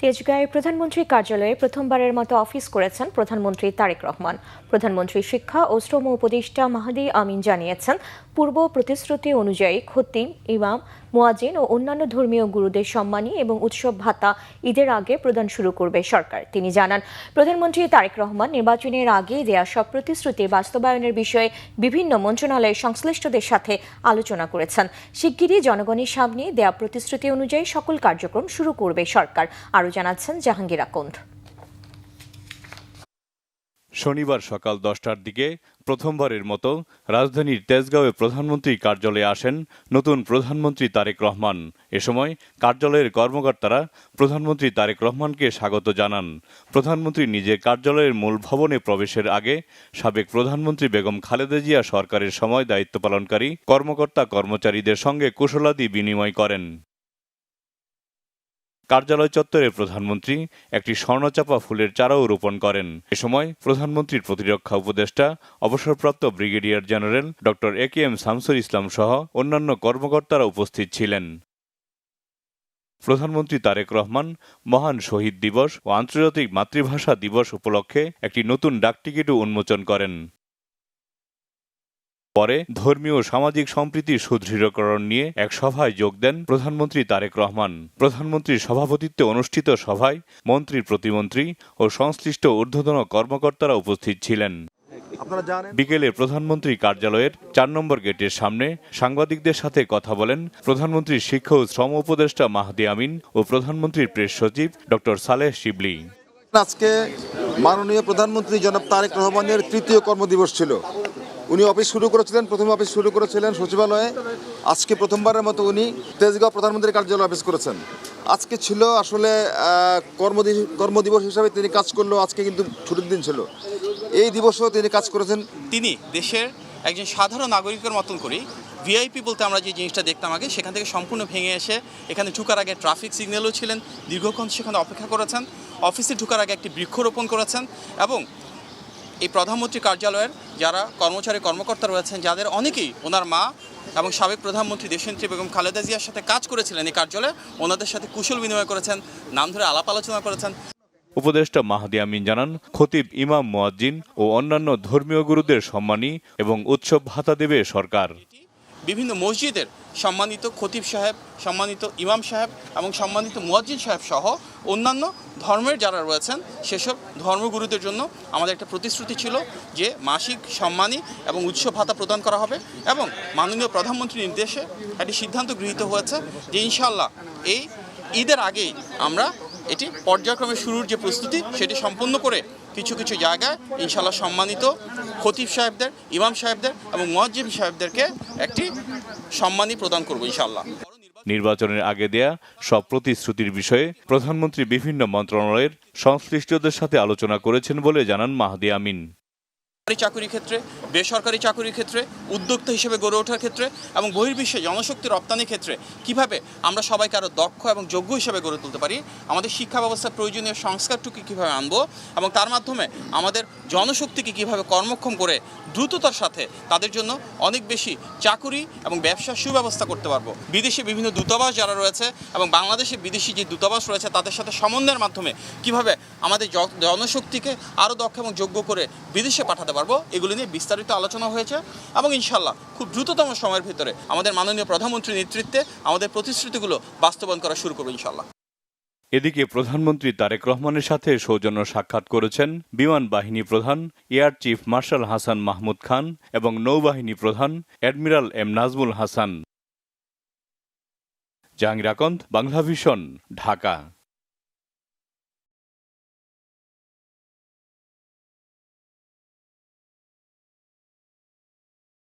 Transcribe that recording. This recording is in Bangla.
তেজগাঁয়ে প্রধানমন্ত্রী কার্যালয়ে প্রথমবারের মতো অফিস করেছেন প্রধানমন্ত্রী তারেক রহমান। প্রধানমন্ত্রী শিক্ষা ও শ্রম উপদেষ্টা মাহদি আমিন জানিয়েছেন, পূর্ব প্রতিশ্রুতি অনুযায়ী খতিব, ইমাম, মুয়াজ্জিন ও অন্যান্য ধর্মীয় গুরুদের সম্মানী এবং উৎসব ভাতা ঈদের আগে প্রদান শুরু করবে সরকার। তিনি জানান, প্রধানমন্ত্রী তারেক রহমান নির্বাচনের আগে দেয়া সব প্রতিশ্রুতি বাস্তবায়নের বিষয়ে বিভিন্ন মন্ত্রণালয়ের সংশ্লিষ্টদের সাথে আলোচনা করেছেন। শিগগিরই জনগণের সামনে দেয়া প্রতিশ্রুতি অনুযায়ী সকল কার্যক্রম শুরু করবে সরকার। আরও জানাচ্ছেন জাহাঙ্গীর আকন্দ। শনিবার সকাল 10টার দিকে প্রথমবারের মতো রাজধানীর তেজগাঁওয়ে প্রধানমন্ত্রী কার্যালয়ে আসেন নতুন প্রধানমন্ত্রী তারেক রহমান। এ সময় কার্যালয়ের কর্মকর্তারা প্রধানমন্ত্রী তারেক রহমানকে স্বাগত জানান। প্রধানমন্ত্রী নিজে কার্যালয়ের মূল ভবনে প্রবেশের আগে সাবেক প্রধানমন্ত্রী বেগম খালেদা জিয়া সরকারের সময় দায়িত্ব পালনকারী কর্মকর্তা কর্মচারীদের সঙ্গে কুশলাদি বিনিময় করেন। কার্যালয় চত্বরে প্রধানমন্ত্রী একটি স্বর্ণচাপা ফুলের চারাও রোপণ করেন। এ সময় প্রধানমন্ত্রীর প্রতিরক্ষা উপদেষ্টা অবসরপ্রাপ্ত brigadier general doctor AKM Shamsul Islam সহ অন্যান্য কর্মকর্তারা উপস্থিত ছিলেন। প্রধানমন্ত্রী তারেক রহমান মহান শহীদ দিবস ও আন্তর্জাতিক মাতৃভাষা দিবস উপলক্ষে একটি নতুন ডাকটিকিটও উন্মোচন করেন। পরে ধর্মীয় ও সামাজিক সম্প্রীতি সুদৃঢ়করণ নিয়ে এক সভায় যোগ দেন প্রধানমন্ত্রী তারেক রহমান। প্রধানমন্ত্রীর সভাপতিত্বে অনুষ্ঠিত সভায় মন্ত্রী, প্রতিমন্ত্রী ও সংশ্লিষ্ট ঊর্ধ্বতন কর্মকর্তারা উপস্থিত ছিলেন। বিকেলে প্রধানমন্ত্রী কার্যালয়ের 4 নম্বর গেটের সামনে সাংবাদিকদের সাথে কথা বলেন প্রধানমন্ত্রীর শিক্ষা ও শ্রম উপদেষ্টা মাহদি আমিন ও প্রধানমন্ত্রীর প্রেস সচিব ডক্টর সালেহ শিবলি। আজকে মাননীয় প্রধানমন্ত্রী জনাব তারেক রহমানের ৩য় কর্মদিবস ছিল। উনি অফিস শুরু করেছিলেন, প্রথম অফিস শুরু করেছিলেন সচিবালয়ে। আজকে প্রথমবারের মতো উনি তেজগাঁও প্রধানমন্ত্রীর কার্যালয়ে অফিস করেছেন। আজকে ছিল আসলে কর্মদিবস হিসাবে তিনি কাজ করলেও আজকে কিন্তু ছুটির দিন ছিল। এই দিবসেও তিনি কাজ করেছেন। তিনি দেশের একজন সাধারণ নাগরিকের মতন করেই ভিআইপি বলতে আমরা যে জিনিসটা দেখতাম আগে, সেখান থেকে সম্পূর্ণ ভেঙে এসে এখানে ঢুকার আগে ট্রাফিক সিগন্যালও ছিলেন, দীর্ঘক্ষণ সেখানে অপেক্ষা করেছেন, অফিসে ঢুকার আগে একটি বৃক্ষরোপণ করেছেন এবং এই প্রধানমন্ত্রী কার্যালয়ের যারা কর্মচারী কর্মকর্তা রয়েছেন, যাদের অনেকেই ওনার মা এবং সাবেক প্রধানমন্ত্রী দেশনেত্রী বেগম খালেদা জিয়ার সাথে কাজ করেছিলেন এই কার্যালয়ে, ওনাদের সাথে কুশল বিনিময় করেছেন, নাম ধরে আলাপ আলোচনা করেছেন। উপদেষ্টা মাহদি আমিন জানান, খতিব, ইমাম, মুয়াজ্জিন ও অন্যান্য ধর্মীয় গুরুদের সম্মানী এবং উৎসব ভাতা দেবে সরকার। বিভিন্ন মসজিদের সম্মানিত খতিব সাহেব, সম্মানিত ইমাম সাহেব এবং সম্মানিত মুয়াজ্জিন সাহেব সহ অন্যান্য ধর্মের যারা রয়েছেন সেসব ধর্মগুরুদের জন্য আমাদের একটা প্রতিশ্রুতি ছিল যে মাসিক সম্মানী এবং উৎসব ভাতা প্রদান করা হবে এবং মাননীয় প্রধানমন্ত্রীর নির্দেশে একটি সিদ্ধান্ত গৃহীত হয়েছে যে ইনশাআল্লাহ এই ঈদের আগেই আমরা এটি পর্যায়ক্রমে শুরুর যে প্রস্তুতি সেটি সম্পন্ন করে কিছু কিছু জায়গায় ইনশাআল্লাহ সম্মানিত খতিব সাহেবদের, ইমাম সাহেবদের এবং মুয়াজ্জিন সাহেবদেরকে একটি সম্মানী প্রদান করব ইনশাআল্লাহ। নির্বাচনের আগে দেয়া সব প্রতিশ্রুতির বিষয়ে প্রধানমন্ত্রী বিভিন্ন মন্ত্রণালয়ের সংশ্লিষ্টদের সাথে আলোচনা করেছেন বলে জানান মাহদি আমিন। চাকরির ক্ষেত্রে, বেসরকারি চাকরির ক্ষেত্রে, উদ্যোক্তা হিসেবে গড়ে ওঠার ক্ষেত্রে এবং বহির্বিশ্বে জনশক্তি রপ্তানির ক্ষেত্রে কিভাবে আমরা সবাইকে আরও দক্ষ এবং যোগ্য হিসেবে গড়ে তুলতে পারি, আমাদের শিক্ষা ব্যবস্থার প্রয়োজনীয় সংস্কারটুকু কীভাবে আনবো এবং তার মাধ্যমে আমাদের জনশক্তিকে কীভাবে কর্মক্ষম করে দ্রুততার সাথে তাদের জন্য অনেক বেশি চাকুরি এবং ব্যবসার সুব্যবস্থা করতে পারবো। বিদেশে বিভিন্ন দূতাবাস যারা রয়েছে এবং বাংলাদেশে বিদেশি যে দূতাবাস রয়েছে তাদের সাথে সমন্বয়ের মাধ্যমে কিভাবে আমাদের জনশক্তিকে আরও দক্ষ এবং যোগ্য করে বিদেশে পাঠাতে পারবো, এগুলি নিয়ে বিস্তারিত আলোচনা হয়েছে এবং ইনশাআল্লাহ খুব দ্রুততম সময়ের ভিতরে আমাদের মাননীয় প্রধানমন্ত্রীর নেতৃত্বে আমাদের প্রতিশ্রুতিগুলো বাস্তবায়ন করা শুরু করবো ইনশাআল্লাহ। এদিকে প্রধানমন্ত্রী তারেক রহমানের সাথে সৌজন্য সাক্ষাৎ করেছেন বিমান বাহিনী প্রধান air chief marshal Hasan Mahmud Khan এবং নৌবাহিনী প্রধান অ্যাডমিরাল এম নাজমুল হাসান। জাহাঙ্গীর আকন্দ, বাংলাভিশন, ঢাকা।